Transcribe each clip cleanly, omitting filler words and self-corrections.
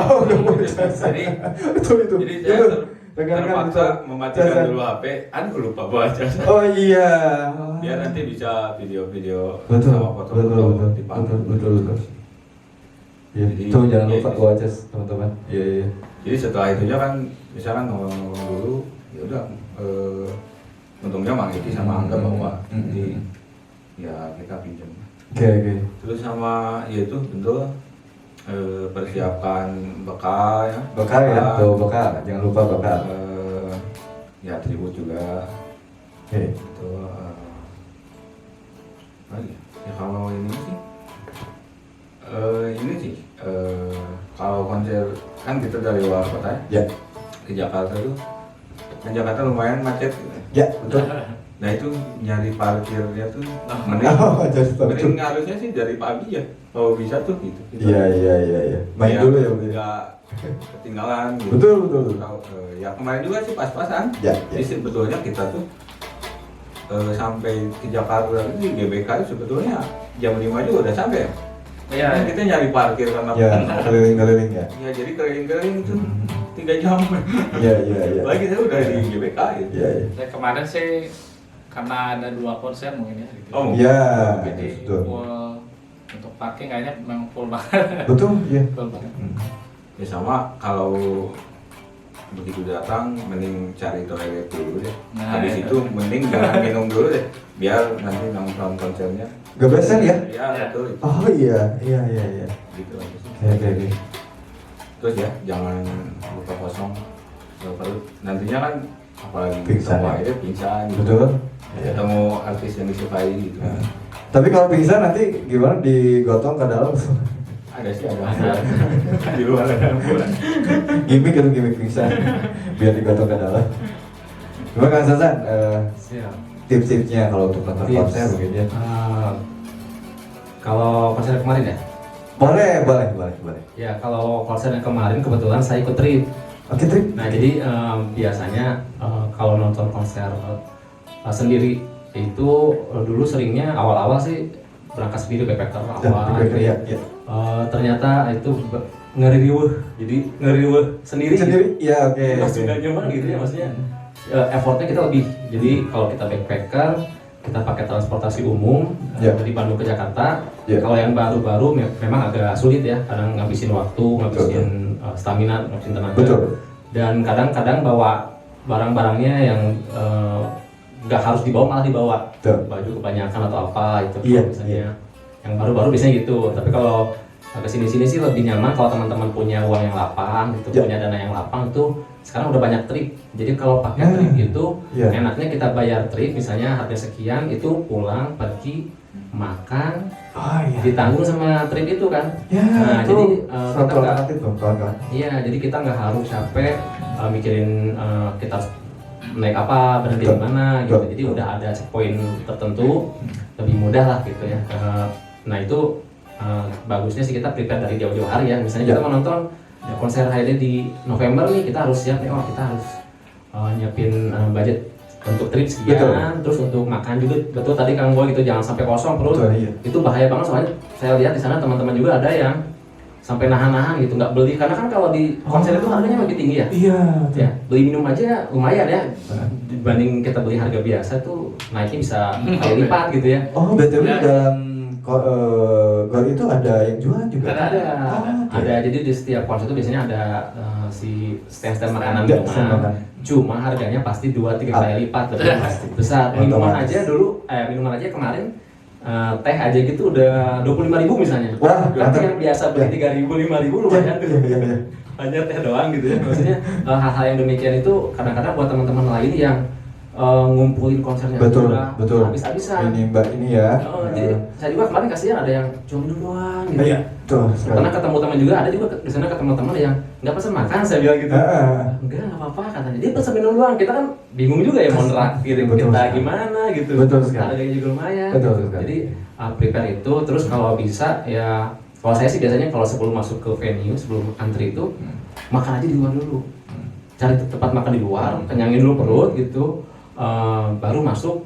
Oh, udah mau cas. Betul itu. Jadi saya terpaksa mematikan dulu HP, lupa bawa cas. Oh iya. Biar nanti bisa video-video Betul, sama foto-foto dipanggil. betul. Ya, Jadi, itu jangan lupa iya. bawa cas teman-teman. Iya. Jadi setelah itu kan misalkan ngomong dulu, ya udah untungnya Mang Eki sama Angga bawa. Jadi ya kita pinjam. Oke. Terus sama ya itu betul persiapkan bekal ya. Bekal ya, tuh bekal. Jangan lupa bekal. Ya atribut juga. Oke. Itu lagi. Ya kalau ini sih kalau konser kan kita dari luar kota Ya. ke Jakarta tuh. Kan Jakarta lumayan macet. Ya, betul. Nah itu nyari parkirnya tuh mending harusnya sih dari pagi ya kalau bisa tuh gitu. Iya. Main dulu ya. Nggak ketinggalan gitu. Betul. Ya kemarin juga sih pas-pasan. Ya. Jadi sebetulnya kita tuh sampai ke Jakarta di GBK sebetulnya jam 5 juga udah sampai ya. Iya. Kan kita nyari parkir karena Ya, keliling ya. Ya jadi keliling-keliling tuh 3 jam. Iya. Lagi saya udah di GBK gitu. Iya. Saya kemarin sih karena ada 2 konser mungkin ya gitu. Oh, Iya, Jadi betul. untuk parking kayaknya memang full banget. Betul, iya. Full banget. Ya sama kalau begitu datang mending cari toilet dulu deh. Nah, Habis itu. itu mending jangan minum dulu deh. Biar nanti nonton konsernya. Gebesan ya? Ya, betul itu. Oh iya. Gitu aja sih. Oke. Terus ya jangan lupa kosong. Kalau perlu nantinya kan apalagi Pingsan ya? aja pingsan gitu. Betul. Ketemu artis yang disukai gitu. Nah. Tapi kalau pingsan nanti gimana, digotong ke dalam? Ada sih ada. Di luar ada bulan. Gimik pingsan biar digotong ke dalam. Gimana Kang Sasan? Siap. Tips-tipsnya kalau untuk nonton Tips. konser begini? Kalau konser kemarin ya? Boleh. Ya kalau konser yang kemarin kebetulan saya ikut trip. Oke, Trip. Nah jadi biasanya kalau nonton konser sendiri itu dulu seringnya awal-awal sih berangkat sendiri backpacker awal. Ya. Ternyata itu ngeriweuh. Jadi ngeriweuh sendiri. Ya, oke. Pas sudah nyoba gitu ya maksudnya. Effortnya kita lebih. Jadi kalau kita backpacker kita pakai transportasi umum dari Bandung ke Jakarta. Kalau yang baru-baru memang agak sulit ya, kadang ngabisin waktu, ngabisin stamina, ngabisin tenaga. Betul. Dan kadang-kadang bawa barang-barangnya yang nggak harus dibawa, malah dibawa. Baju kebanyakan atau apa itu misalnya. Yang baru-baru biasanya gitu. Tapi kalau kesini-sini sih lebih nyaman kalau teman-teman punya uang yang lapang, gitu, punya dana yang lapang tuh. Sekarang udah banyak trip. Jadi kalau pakai trip itu enaknya kita bayar trip misalnya harga sekian, itu pulang pergi makan ditanggung sama trip itu kan. Nah jadi kita nggak, jadi kita nggak harus capek mikirin kita harus naik apa, berhenti di mana gitu. Jadi udah ada checkpoint tertentu, lebih mudah lah gitu ya. Nah itu bagusnya sih kita prepare dari jauh-jauh hari ya. Misalnya kita mau nonton konser Haide di November nih, kita harus siap nih, kita harus nyiapin budget untuk trip sekian, terus untuk makan juga. Betul tadi Kang Boy gitu, jangan sampai kosong perut. Itu bahaya banget, soalnya saya lihat di sana teman-teman juga ada yang sampai nahan-nahan gitu, nggak beli, karena kan kalau di konser itu harganya lebih tinggi ya. Ya, beli minum aja lumayan ya, dibanding kita beli harga biasa tuh naiknya bisa kali lipat gitu ya. Oh, betul. Dalam Gor itu ada yang jualan juga? Ada. Jadi di setiap konser itu biasanya ada si stand-stand makanan minuman. Cuma harganya pasti 2-3 kali lipat lebih besar. Minuman aja kemarin teh aja gitu udah 25.000 misalnya. Berarti yang biasa beli 3.000, 5.000 lumayan tuh. Hanya teh doang gitu ya. Maksudnya hal-hal yang demikian itu kadang-kadang buat teman-teman lain yang ngumpulin konsernya betul habis-habisan. Ini Mbak ini ya. Jadi saya juga kemarin kasihan ada yang cuma minum doang gitu. Karena ketemu teman juga, ada juga di sana ketemu teman yang nggak pesan makan, saya bilang gitu. Enggak apa-apa katanya. Dia pesan minum doang. Kita kan bingung juga ya mau neraktir kita gimana gitu. Betul sekali. Harganya juga lumayan. Betul sekali. Jadi prepare itu, terus kalau bisa ya, kalau saya sih biasanya kalau sebelum masuk ke venue, sebelum antri itu makan aja di luar dulu. Cari tempat makan di luar, kenyangin dulu perut gitu. Baru masuk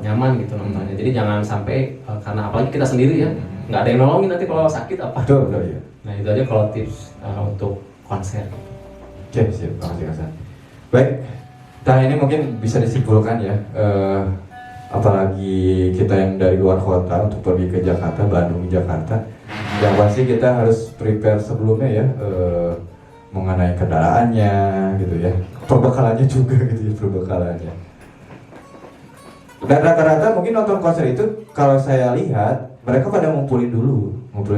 nyaman gitu nontonnya. Jadi jangan sampai karena apalagi kita sendiri ya, nggak ada yang nolongin nanti kalau sakit apa. Betul, ya. Nah itu aja kalau tips untuk konser. Oke, siap. Makasih Kak San. Baik, nah ini mungkin bisa disimpulkan ya, apalagi kita yang dari luar kota untuk pergi ke Jakarta, Bandung, Jakarta, yang pasti kita harus prepare sebelumnya ya, mengenai kendaraannya gitu ya, perbekalannya juga gitu ya, perbekalannya. Dan rata-rata mungkin nonton konser itu kalau saya lihat mereka pada ngumpulin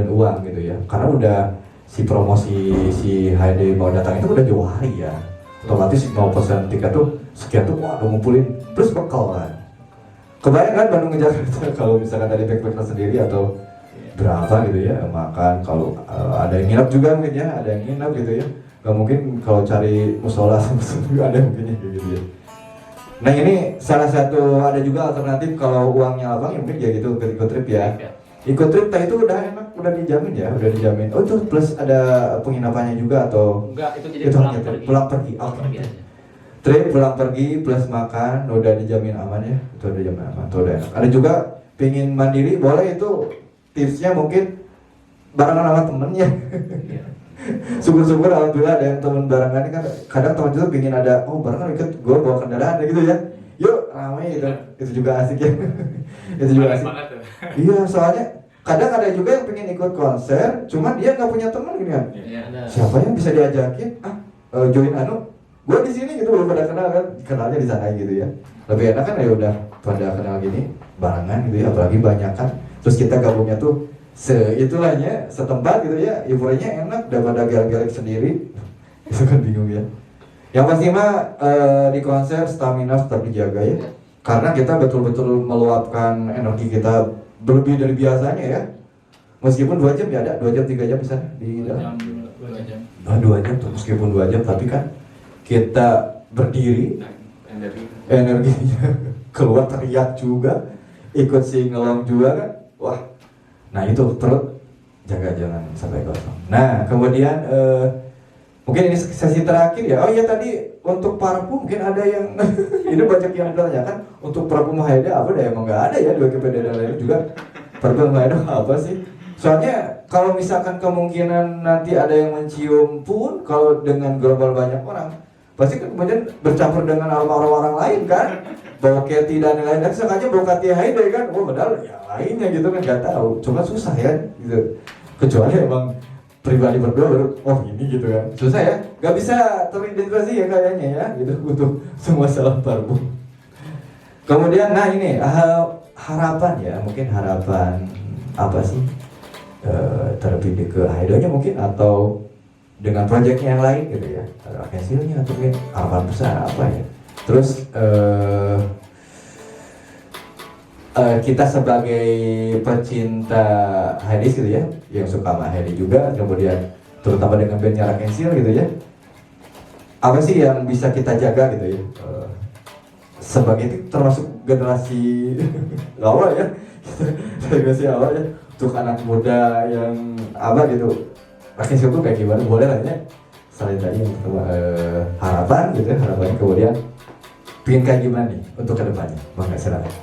uang gitu ya, karena udah si promosi si HD mau datang itu udah jauh hari ya, otomatis mau pesan tiket tuh sekian tuh wah udah ngumpulin plus bekal kan. Kebayang kan Bandung ke Jakarta kalau misalkan ada backpacker sendiri atau berapa gitu ya, makan kalau ada yang nginep juga mungkin ya, ada yang nginep gitu ya, nggak mungkin kalau cari musola ada mungkin ya gitu ya. Nah ini salah satu ada juga alternatif kalau uangnya abang ya mungkin ya gitu ikut trip ya. Ikut trip itu udah enak, udah dijamin ya, udah dijamin. Oh itu plus ada penginapannya juga atau? Enggak, itu jadi Itu pulang hanya pergi. pulang pergi. Pulang pergi aja. Trip pulang pergi plus makan udah dijamin aman ya, itu udah dijamin aman, itu udah enak. Ada juga pingin mandiri boleh, itu tipsnya mungkin barengan sama temennya. Syukur-syukur alhamdulillah ada yang temen barengan kan, kadang teman itu pingin ada, oh barengan ikut gue bawa kendaraan gitu ya, yuk ramai gitu, itu juga asik ya. Itu juga asik. Iya soalnya kadang ada juga yang pengen ikut konser, cuman dia nggak punya teman gitu kan. Iya, ada. Siapa yang bisa diajakin? Join gue di sini gitu, belum pada kenal kan, kenalnya di sana gitu ya. Lebih enak kan ya udah pada kenal gini barengan gitu ya, apalagi banyak kan. Terus kita gabungnya tuh itulah setempat gitu ya, hiburannya enak daripada gelek-gelek sendiri. Itu kan bingung ya. Yang pasti mah di konser stamina tetap dijaga ya, karena kita betul-betul meluapkan energi kita berlebih dari biasanya ya. Meskipun 2 jam ya ada, 2 jam 3 jam bisa di dalam. 2 jam. 2 jam tuh, meskipun 2 jam tapi kan kita berdiri, energinya keluar, teriak juga, ikut singelong juga kan. Wah, nah itu perut jaga jangan sampai kosong. Nah kemudian mungkin ini sesi terakhir ya. Oh iya tadi untuk parfum mungkin ada yang ini banyak yang bertanya kan, untuk parfum Haida apa deh, emang nggak ada ya di Wikipedia dan lain juga. Parfum Haida apa sih? Soalnya kalau misalkan kemungkinan nanti ada yang mencium pun, kalau dengan global banyak orang pasti kan kemudian bercampur dengan aroma orang lain kan, bau Cathy dan lain-lain. Dan sengaja bau Cathy Haida kan, oh padahal ya lainnya gitu kan nggak tahu. Cuma susah ya gitu. Kecuali emang pribadi berdua baru, oh ini gitu kan. Susah ya, nggak bisa teridentifikasi ya kayaknya ya, gitu untuk semua salah parfum. Kemudian nah ini harapan ya, mungkin harapan apa sih terlebih ke Haidanya mungkin atau dengan proyeknya yang lain gitu ya, hasilnya atau mungkin harapan besar apa ya. Terus kita sebagai pecinta Heidi gitu ya, yang suka sama Heidi juga, kemudian terutama dengan bandnya Rakensil gitu ya, apa sih yang bisa kita jaga gitu ya, sebagai itu termasuk generasi awal ya, generasi awal ya, untuk anak muda yang apa gitu, Rakensil tuh kayak gimana, boleh lah ya, selain tadi yang pertama harapan gitu ya, harapannya kemudian pengen kayak gimana nih untuk kedepannya, Bang silakan.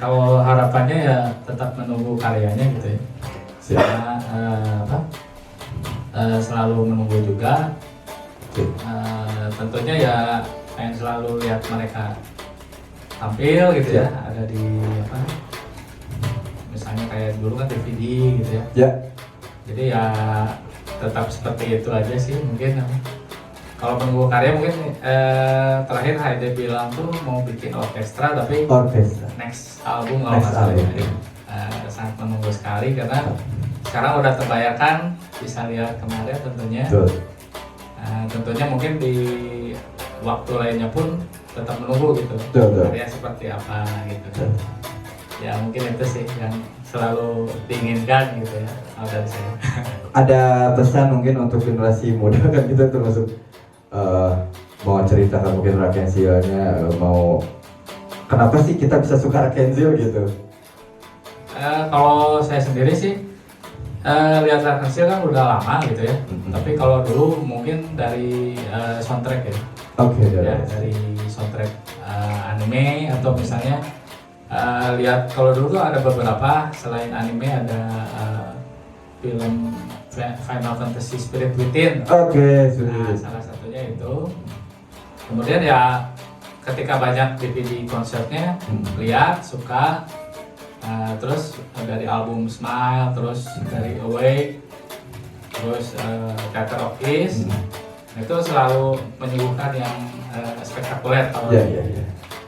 Kalau harapannya ya tetap menunggu karyanya gitu ya. Karena selalu menunggu juga. Tentunya ya pengen selalu lihat mereka tampil gitu ya. Ada di apa? Misalnya kayak dulu kan DVD gitu ya. Ya. Jadi ya tetap seperti itu aja sih mungkin. Kalau menunggu karya mungkin terakhir Haida bilang tuh mau bikin orkestra tapi next album kalau nggak salah. Jadi sangat menunggu sekali karena sekarang udah terbayarkan, bisa lihat kemarin tentunya. Tentunya mungkin di waktu lainnya pun tetap menunggu gitu. Karya seperti apa gitu. Ya mungkin itu sih yang selalu diinginkan gitu ya dari saya. Ada pesan mungkin untuk generasi muda kan, kita termasuk mau ceritakan mungkin Rakensilnya, mau kenapa sih kita bisa suka Rakensil gitu? Kalau saya sendiri sih lihat Rakensil kan udah lama gitu ya. Tapi kalau dulu mungkin dari soundtrack ya. Dari soundtrack anime atau misalnya lihat, kalau dulu ada beberapa selain anime ada film Final Fantasy Spirit Within. Oke, Nah, salah satunya itu. Kemudian ya ketika banyak DVD konsernya, lihat, suka, terus dari album Smile, terus dari Awake, terus Theater of Peace, itu selalu menyuguhkan yang spektakuler kalau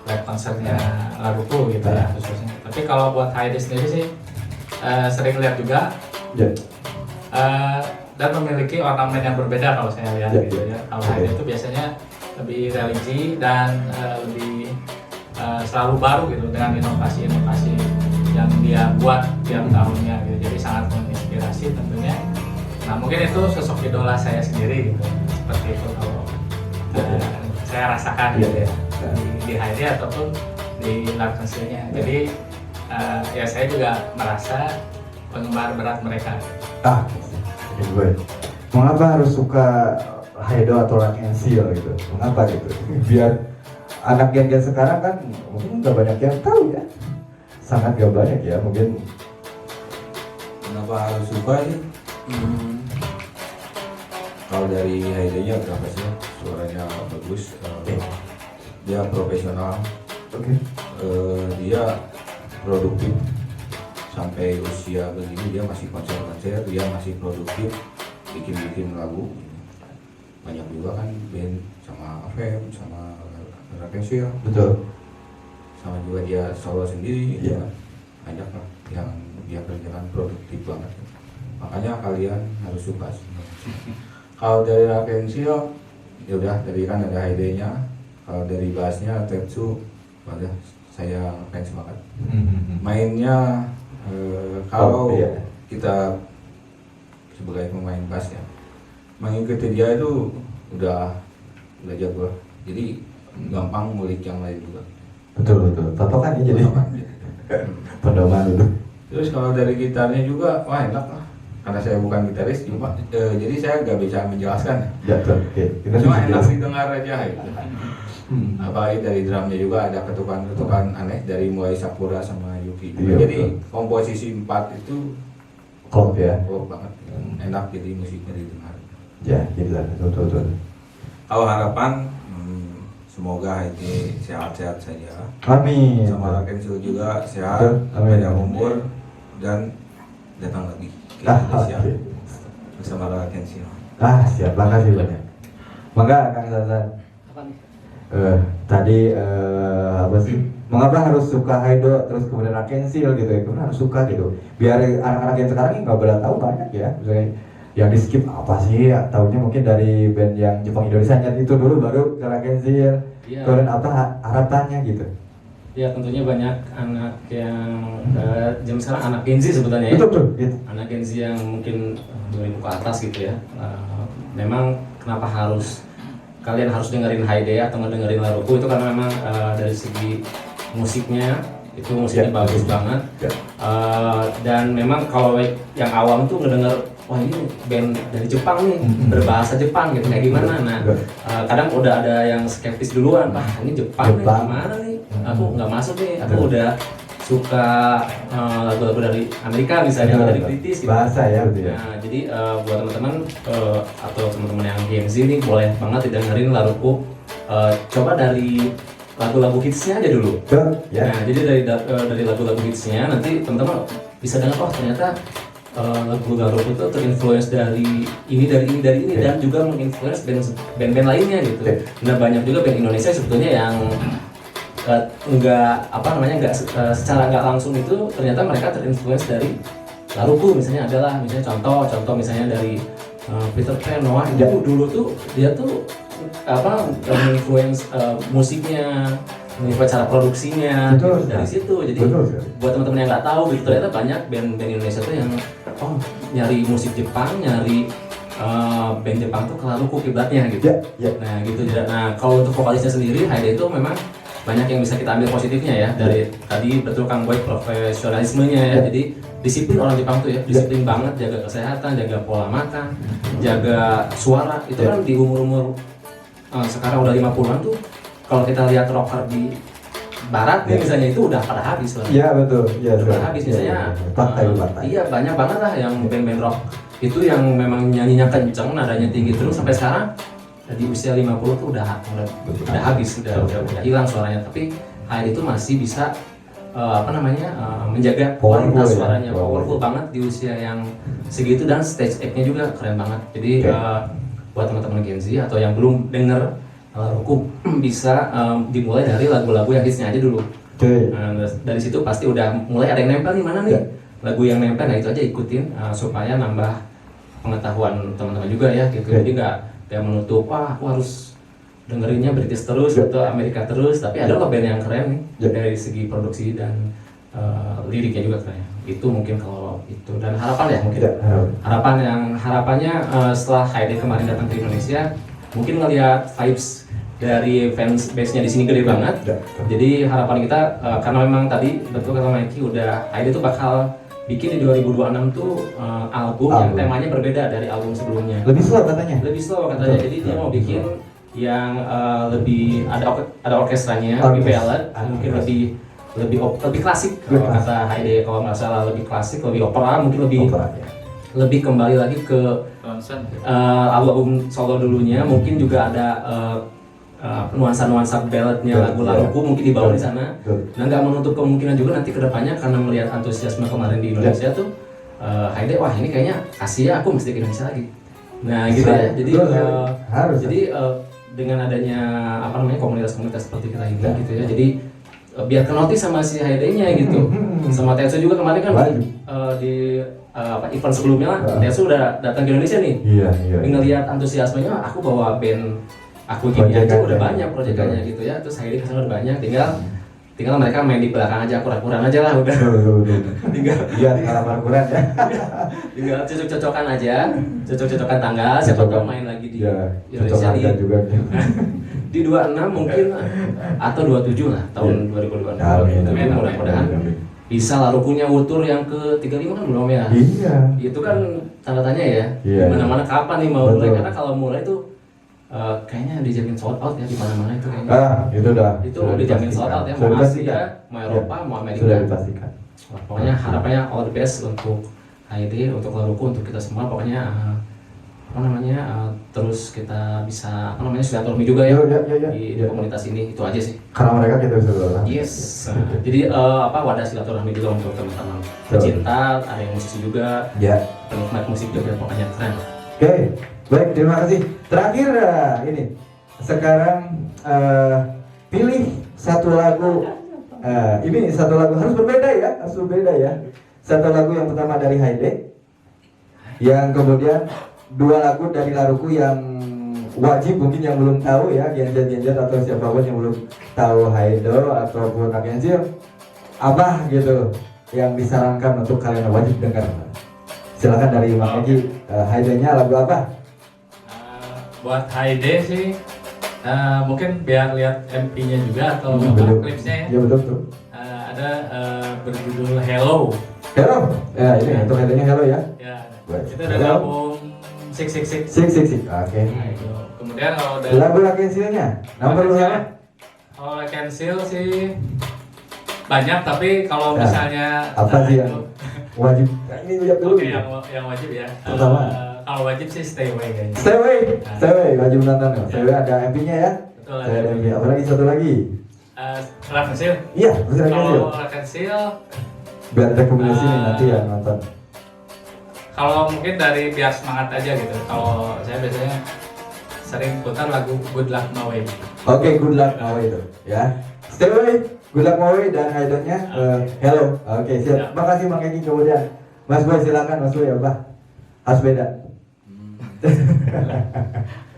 live konsernya laguku gitu ya khususnya. Tapi kalau buat Hyde sendiri sih sering lihat juga dan memiliki ornamen yang berbeda kalau saya lihat gitu ya. Kalau Hyde itu biasanya lebih religi dan lebih selalu baru gitu dengan inovasi-inovasi yang dia buat tiap tahunnya gitu. Jadi sangat menginspirasi tentunya. Nah mungkin itu sosok idola saya sendiri gitu. Seperti itu kalau saya rasakan gitu ya di Hyde ataupun di live konsernya. Jadi ya saya juga merasa penggemar berat mereka. Gue mengapa harus suka Hyde atau Rock and Seal gitu? Mengapa gitu? Biar anak gen-gen sekarang kan mungkin nggak banyak yang tahu ya, sangat nggak banyak ya mungkin. Kenapa harus suka sih? Kalau dari Hyde-nya berapa sih? Suaranya bagus, dia profesional, dia produktif sampai usia begini dia masih konser-konser, dia masih produktif bikin lagu. Banyak juga kan band sama AFM, sama Rakesia, Betul. sama juga dia solo sendiri, ya. Banyak lah yang dia kerjakan produktif banget. Makanya kalian harus suka. Kalau dari Rakesia, ya udah dari kan ada Hyde-nya. Kalau dari bassnya Tetsu, udah saya fans banget. Mainnya kalau kita sebagai pemain bass ya, mengikuti dia itu udah jago. Jadi gampang ngulik yang lain juga. Betul. Patokan ya jadi. Pedoman itu. Terus kalau dari gitarnya juga, wah enak lah. Karena saya bukan gitaris, jadi saya nggak bisa menjelaskan. Cuma enak didengar aja gitu. Apalagi dari drumnya juga ada ketukan aneh dari mulai Sakura sama Yuki. Jadi komposisi 4 itu klop ya. Klop banget. Enak jadi musiknya didengar. Ya, jadilah betul. Kalau harapan semoga ini sehat-sehat saja. Amin. Sama Rakensil juga sehat, panjang umur dan datang lagi ke Indonesia bersama Rakensil. Siap, makasih banyak. Mangga Kang Zazan. Tadi apa sih? Mengapa harus suka Hyde terus kemudian Rakensil gitu ya? Karena harus suka gitu. Biar anak-anak yang sekarang ini nggak pada tahu banyak ya. Misalnya yang di skip apa sih? Tahunya mungkin dari band yang Jepang Indonesia itu dulu baru ke Rakensil. Kemudian apa harapannya gitu? Ya tentunya banyak anak yang jam sekarang anak Gen Z sebetulnya ya. Betul. Gitu. Anak Gen Z yang mungkin 2000 ke atas gitu ya. Memang kenapa kalian harus dengerin Hyde atau ngedengerin Laruku itu karena memang dari segi musiknya bagus banget. Dan memang kalau yang awam tuh ngedenger wah ini band dari Jepang nih, berbahasa Jepang gitu kayak gimana. Nah, kadang udah ada yang skeptis duluan, ini Jepang nih gimana nih, aku nggak masuk nih, aku udah suka lagu-lagu dari Amerika misalnya, dari British gitu. Bahasa ya betul ya. Nah, jadi buat teman-teman atau teman-teman yang Gen Z nih boleh banget didengerin Laruku, coba dari lagu-lagu hitsnya aja dulu. Nah, jadi dari lagu-lagu hitsnya nanti teman-teman bisa dengar ternyata lagu Laruku itu terinfluence dari ini dan juga menginfluence band-band lainnya gitu. Nah banyak juga band Indonesia sebetulnya yang secara nggak langsung itu ternyata mereka terinfluence dari Laruku misalnya contoh misalnya dari Peter Pan, Noah dulu tuh dia tuh menginfluence musiknya, menginfluence cara produksinya dari situ. Jadi buat teman-teman yang nggak tahu gitu ternyata banyak band-band Indonesia tuh yang nyari musik Jepang, nyari band Jepang tuh ke Laruku kiblatnya gitu. Nah gitu. Nah kalau untuk vokalisnya sendiri Hyde itu memang banyak yang bisa kita ambil positifnya ya dari tadi betul Kang Boy profesionalismenya ya. Jadi disiplin orang Jepang tuh ya, disiplin banget, jaga kesehatan, jaga pola makan, jaga suara. Itu kan di umur-umur sekarang udah 50-an tuh kalau kita lihat rocker di barat nih misalnya itu udah pada habis lah. Iya betul. Udah pada habis misalnya. Partai. Iya banyak banget lah yang band-band rock itu yang memang nyanyinya kenceng, nadanya tinggi terus sampai sekarang di usia 50 tuh udah habis, udah hilang suaranya. Tapi Hyde itu masih bisa menjaga kualitas suaranya, powerful banget di usia yang segitu, dan stage act-nya juga keren banget. Jadi buat teman-teman Gen Z atau yang belum denger Laruku bisa dimulai dari lagu-lagu yang hitsnya aja dulu. Dari situ pasti udah mulai ada yang nempel nih, mana nih lagu yang nempel, nah itu aja ikutin supaya nambah pengetahuan teman-teman juga ya gitu. Jadi nggak menutup aku harus dengerinnya British terus atau Amerika terus, tapi ada loh band yang keren nih dari segi produksi dan liriknya juga keren. Itu mungkin kalau itu, dan harapan ya mungkin harapannya setelah Hyde kemarin datang ke Indonesia, mungkin ngelihat vibes dari fans base-nya di sini gede banget. Jadi harapan kita karena memang tadi betul kata Mikey, udah Hyde itu bakal bikin di 2026 tuh album yang temanya berbeda dari album sebelumnya. Lebih slow katanya. Jadi dia mau bikin yang lebih ada orkestranya, lebih ballad, mungkin lebih klasik. Kalau kata Hyde, kalau nggak salah lebih klasik, lebih opera, mungkin lebih kembali lagi ke album solo dulunya. Mungkin juga ada nuansa-nuansa balladnya lagu Laruku mungkin dibawa di sana. Nah, nggak menutup kemungkinan juga nanti kedepannya karena melihat antusiasme kemarin di Indonesia tuh Hyde, wah ini kayaknya kasih ya aku mesti ke Indonesia lagi. Nah gitu ya. Jadi dengan adanya komunitas-komunitas seperti kita ini gitu ya. Jadi biar kenotis sama si Hyde-nya gitu. Sama Tetsu juga kemarin kan di event sebelumnya Tetsu udah datang ke Indonesia nih. Iya. Ngelihat antusiasmenya, aku bawa band aku gini aja udah banyak proyekannya gitu ya. Terus Hyde kesana udah banyak, tinggal mereka main di belakang aja, kurang-kurang aja lah udah. Tinggal kurang ya. Tinggal cocok-cocokan aja, cocok-cocokan tanggal, siapa tahu main lagi di Indonesia juga. Di 26 mungkin atau 27 lah tahun 2026. Amin. Mudah-mudahan bisa Larukunya Wutur yang ke-35 kan belum ya? Iya. Itu kan tanda tanya ya. Mana-mana kapan nih mau mulai, karena kalau mulai tuh kayaknya dijamin sold out ya di mana-mana itu kayaknya. Itu udah dijamin sold out ya, mau Asia, mau Eropa, mau Amerika. Sudah dipastikan. Pokoknya harapannya all the best untuk Hyde, untuk Laruku, untuk kita semua. Pokoknya terus kita bisa silaturahmi juga ya di komunitas ini. Itu aja sih. Karena mereka kita bisa berdoa. Yes. Jadi wadah silaturahmi juga untuk teman-teman pecinta, ada yang musisi juga, penikmat musik juga, pokoknya keren. Oke. Baik, terima kasih. Terakhir ini sekarang pilih satu lagu. Ini satu lagu harus berbeda ya. Satu lagu yang pertama dari Hyde, yang kemudian 2 lagu dari Laruku yang wajib mungkin yang belum tahu ya, Genjar atau siapapun yang belum tahu Hyde ataupun Agensil, apa gitu yang disarankan untuk kalian wajib dengar. Silakan dari Mang Egi, Hyde-nya lagu apa? Buat Hyde sih mungkin biar lihat MP-nya juga atau klipsnya ya. Iya betul. Ada berjudul Hello. Ya ini untuk Hyde-nya Hello ya. Ya. Itu udah gabung 666. Oke. Nah, itu. Kemudian kalau dari lagu Agensilnya, nomor berapa? Kalau Agensil sih banyak, tapi kalau misalnya apa sih yang wajib? Ini ucap dulu. Oke, yang wajib ya. Pertama. Kalau wajib sih Stay Away kayaknya. Stay Away wajib nonton ya. Stay Away ada MP-nya ya. Betul. Ada MP. Apa lagi satu lagi? Rakensil. Iya, Rakensil. Kalau Rakensil biar rekomendasi nih nanti ya nonton. Kalau mungkin dari biar semangat aja gitu. Kalau saya biasanya sering putar lagu Good Luck My Way. Oke, Good Luck My Way itu ya. Stay Away, Good Luck My Way, dan Hyde-nya Hello. Oke, siap. Makasih Mang Egi. Kemudian Mas Boy silakan, Mas Boy apa? Harus beda.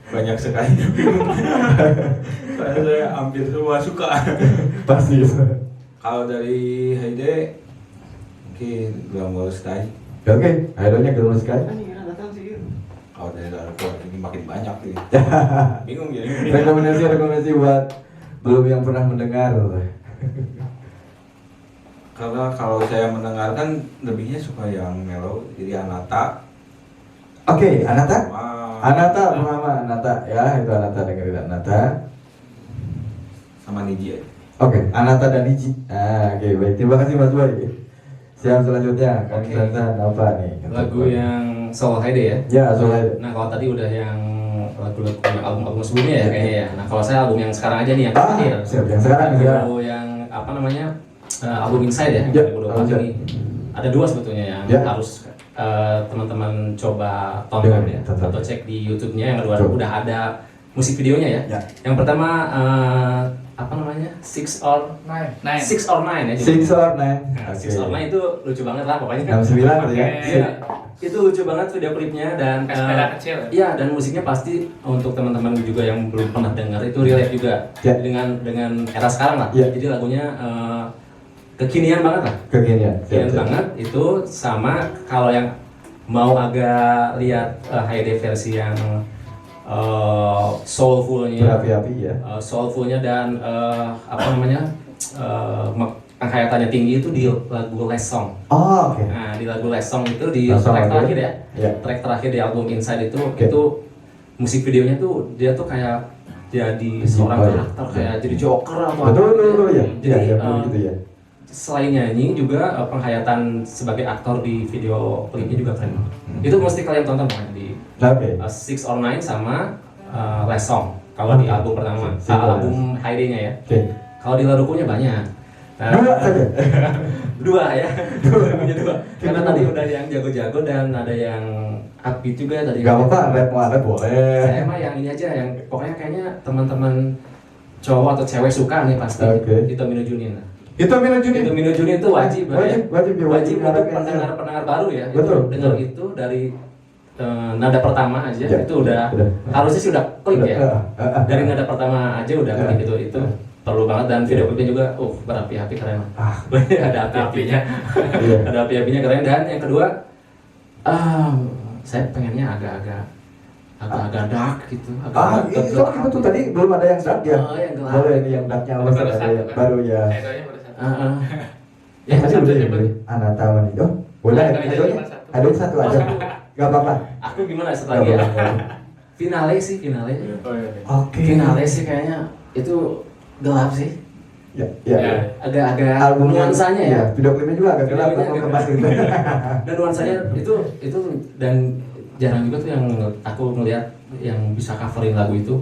Banyak sekali. Saya hampir semua suka. Pasti. Kalau dari Hyde mungkin Glamour Sky. Oke, Hyde-nya Glamour Sky. Kalau dari Laruku ini makin banyak nih. Bingung jadi. Rekomendasi buat belum yang pernah mendengar. Karena kalau saya mendengarkan lebihnya suka yang mellow, jadi Anata. Oke, Anata ya, itu Anata, dengerin Anata. Sama Niji. Oke, Anata dan Niji. Oke, baik, terima kasih Mas Boy. Siap, selanjutnya kami Sansan apa nih? Lagu yang Soul Hide ya. Ya, Soul Hide. Nah kalau tadi udah yang lagu-lagu album sebelumnya ya kayaknya ya. Nah kalau saya album yang sekarang aja nih yang terakhir. Siap, yang sekarang ya. Yang apa namanya album Inside ya yang 2024 ini. Ada 2 sebetulnya yang harus teman-teman coba tonton ya atau cek di YouTube-nya. Yang kedua udah ada musik videonya ya. Yang pertama apa namanya 6 or 9 ya. 6 or 9. 6 or 9 itu lucu banget lah pokoknya. 69 ya. Iya. Itu lucu banget video klipnya dan kecil. iya dan musiknya pasti untuk teman-teman juga yang belum pernah dengar itu relate juga dengan era sekarang lah. Jadi lagunya kekinian banget lah. Kekinian banget itu sama kalau yang mau agak lihat HD versi yang soulfulnya, soulfulnya dan apa namanya penghayatannya tinggi itu di lagu Last Song. Oh, oke. Nah di lagu Last Song itu di track terakhir ya, track terakhir di album Inside itu musik videonya tuh dia tuh kayak jadi seorang karakter kayak jadi Joker atau apa. Betul ya. Jadi gitu ya. Selain nyanyi juga penghayatan sebagai aktor di video klipnya juga keren. Itu mesti kalian tonton kan di 6 or 9 sama Last Song. Kalau di album pertama, album Hide-nya ya. Kalau di lagunya banyak. Dua ya. Punya 2. Karena tadi udah yang jago-jago dan ada yang upbeat juga tadi. Gak apa-apa, rap boleh. Saya mah yang ini aja yang pokoknya kayaknya teman-teman cowok atau cewek suka nih pasti. Hitomino Junin. Hitomino Junin itu wajib untuk pendengar baru ya. Betul. Dengar itu dari nada pertama aja itu udah harusnya sih udah klik ya. Dari nada pertama aja udah klik itu perlu banget dan video klipnya juga berapi-api keren. Ada api-apinya. Ada api-apinya keren dan yang kedua saya pengennya agak dark gitu. Itu tadi belum ada yang dark ya. Yang gelap. Boleh ini yang darknya baru ya. Yang tadi udah dibeli Anatama nih. Oh, boleh ada satu aja. Gak apa-apa. Aku gimana setelah dia? Finale. Oke. Finale sih kayaknya itu gelap sih. Ya. Agak album nuansanya ya. Video klipnya juga agak gelap Dan nuansanya itu dan jarang juga tuh yang aku ngelihat yang bisa coverin lagu itu.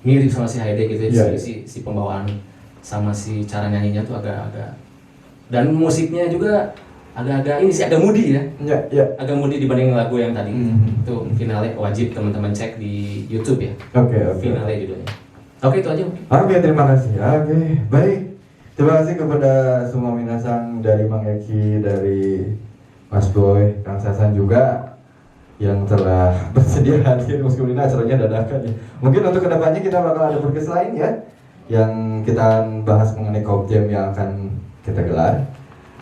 Mirip sama si Haide gitu si pembawaan sama si cara nyanyinya tuh agak dan musiknya juga agak ini sih agak moody ya. Agak moody dibanding lagu yang tadi. Itu Finale wajib teman-teman cek di YouTube ya. Finale judulnya. Oke itu aja. Oke terima kasih. Oke baik. Terima kasih kepada semua minasang dari Mang Eki, dari Mas Boy, Kang Sasan juga yang telah bersedia hadir meskipun ini acaranya dadakan ya. Mungkin untuk kedepannya kita bakal ada podcast lain ya yang kita bahas mengenai Kopjam yang akan kita gelar.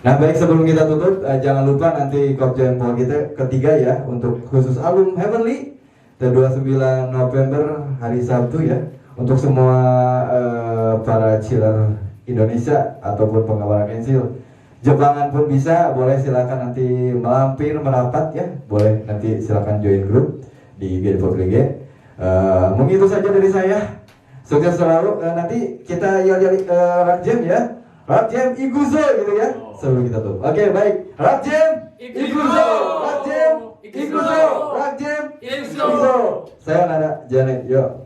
Nah baik sebelum kita tutup jangan lupa nanti Kopjam Mall kita ketiga ya untuk khusus album Heavenly 29 November hari Sabtu ya untuk semua para chiller Indonesia ataupun penggemar pensil. Jepangan pun bisa, boleh silakan nanti melampir merapat ya, boleh nanti silakan join grup di IG4WG. Mungkin itu saja dari saya. Sukses selalu. Nanti kita yel-yel Rap Jam ya, Rap Jam Iguzo gitu ya. Sebelum kita tutup. Oke baik, Rap Jam Iguzo, Rap Jam Iguzo, Rap Jam Iguzo. Saya Nada Janet, yuk.